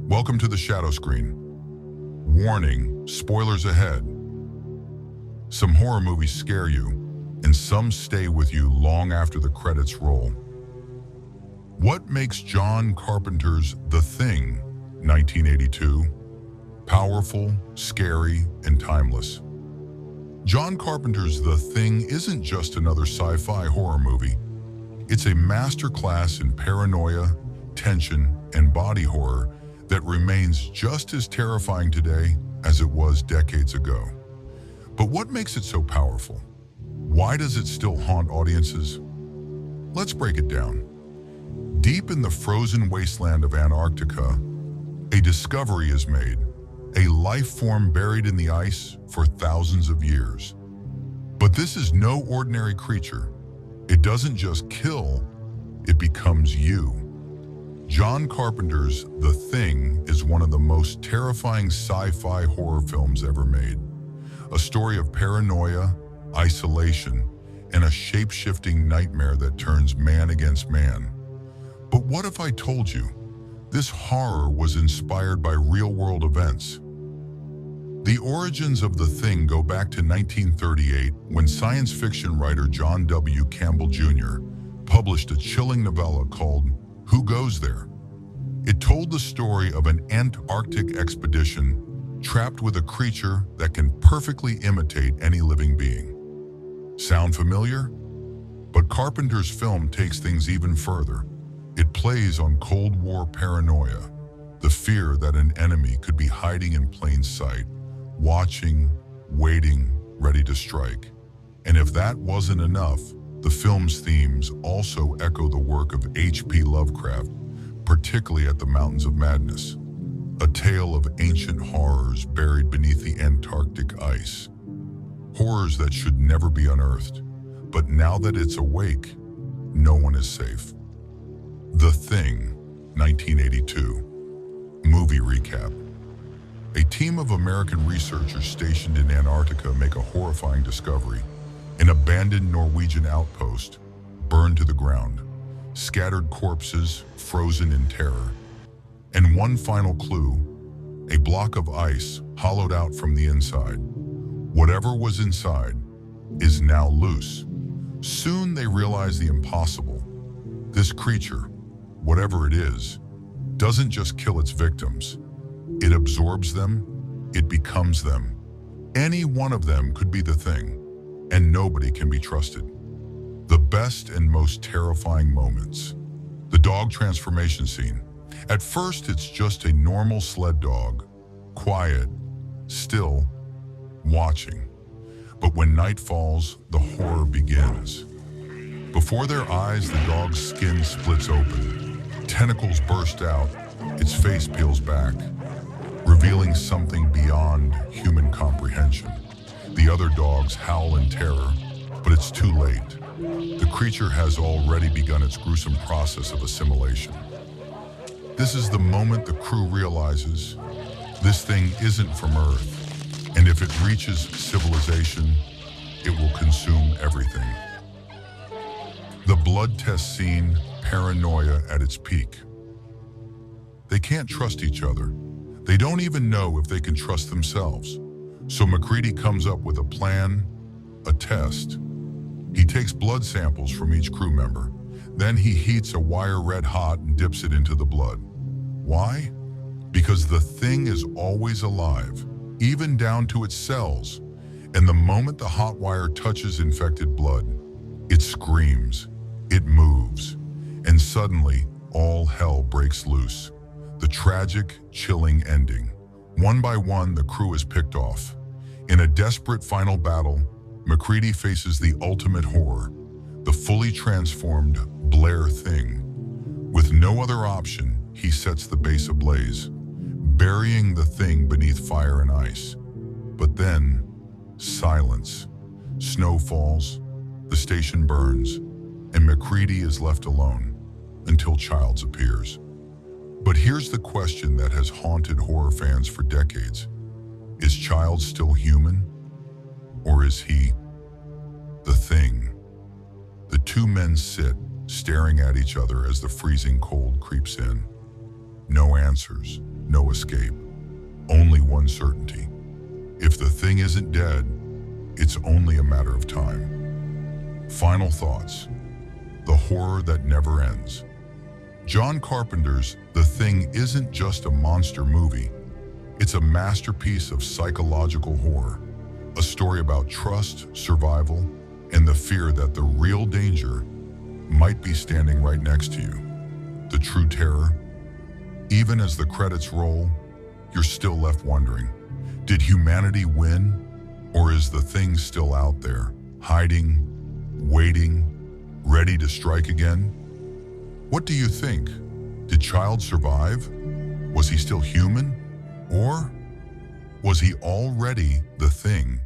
Welcome to the shadow screen. Warning, spoilers ahead. Some horror movies scare you, and some stay with you long after the credits roll. What makes John Carpenter's The Thing, 1982, powerful, scary, and timeless? John Carpenter's The Thing isn't just another sci-fi horror movie. It's a masterclass in paranoia, tension, and body horror that remains just as terrifying today as it was decades ago. But what makes it so powerful? Why does it still haunt audiences? Let's break it down. Deep in the frozen wasteland of Antarctica, a discovery is made, a life form buried in the ice for thousands of years. But this is no ordinary creature. It doesn't just kill, it becomes you. John Carpenter's The Thing is one of the most terrifying sci-fi horror films ever made. A story of paranoia, isolation, and a shape-shifting nightmare that turns man against man. But what if I told you this horror was inspired by real-world events? The origins of The Thing go back to 1938 when science fiction writer John W. Campbell Jr. published a chilling novella called Who Goes There? It told the story of an Antarctic expedition trapped with a creature that can perfectly imitate any living being. Sound familiar? But Carpenter's film takes things even further. It plays on Cold War paranoia, the fear that an enemy could be hiding in plain sight, watching, waiting, ready to strike. And if that wasn't enough, the film's themes also echo the work of H.P. Lovecraft, particularly at the Mountains of Madness, a tale of ancient horrors buried beneath the Antarctic ice. Horrors that should never be unearthed, but now that it's awake, no one is safe. The Thing, 1982. Movie recap. A team of American researchers stationed in Antarctica make a horrifying discovery. An abandoned Norwegian outpost, burned to the ground, scattered corpses frozen in terror. And one final clue, a block of ice hollowed out from the inside. Whatever was inside is now loose. Soon they realize the impossible. This creature, whatever it is, doesn't just kill its victims. It absorbs them, it becomes them. Any one of them could be the thing, and nobody can be trusted. The best and most terrifying moments. The dog transformation scene. At first, it's just a normal sled dog, quiet, still, watching. But when night falls, the horror begins. Before their eyes, the dog's skin splits open. Tentacles burst out, its face peels back, revealing something beyond human comprehension. The other dogs howl in terror, but it's too late. The creature has already begun its gruesome process of assimilation. This is the moment the crew realizes this thing isn't from Earth, and if it reaches civilization, it will consume everything. The blood test scene, paranoia at its peak. They can't trust each other. They don't even know if they can trust themselves. So MacReady comes up with a plan, a test. He takes blood samples from each crew member. Then he heats a wire red hot and dips it into the blood. Why? Because the thing is always alive, even down to its cells. And the moment the hot wire touches infected blood, it screams, it moves, and suddenly all hell breaks loose. The tragic, chilling ending. One by one, the crew is picked off. In a desperate final battle, MacReady faces the ultimate horror, the fully transformed Blair Thing. With no other option, he sets the base ablaze, burying the thing beneath fire and ice. But then, silence. Snow falls, the station burns, and MacReady is left alone until Childs appears. But here's the question that has haunted horror fans for decades. Is Childs still human? Or is he the thing? The two men sit, staring at each other as the freezing cold creeps in. No answers, no escape, only one certainty. If the thing isn't dead, it's only a matter of time. Final thoughts. The horror that never ends. John Carpenter's The Thing isn't just a monster movie. It's a masterpiece of psychological horror, a story about trust, survival, and the fear that the real danger might be standing right next to you. The true terror. Even as the credits roll, you're still left wondering, did humanity win? Or is the thing still out there, hiding, waiting, ready to strike again? What do you think? Did Child survive? Was he still human? Or was he already the thing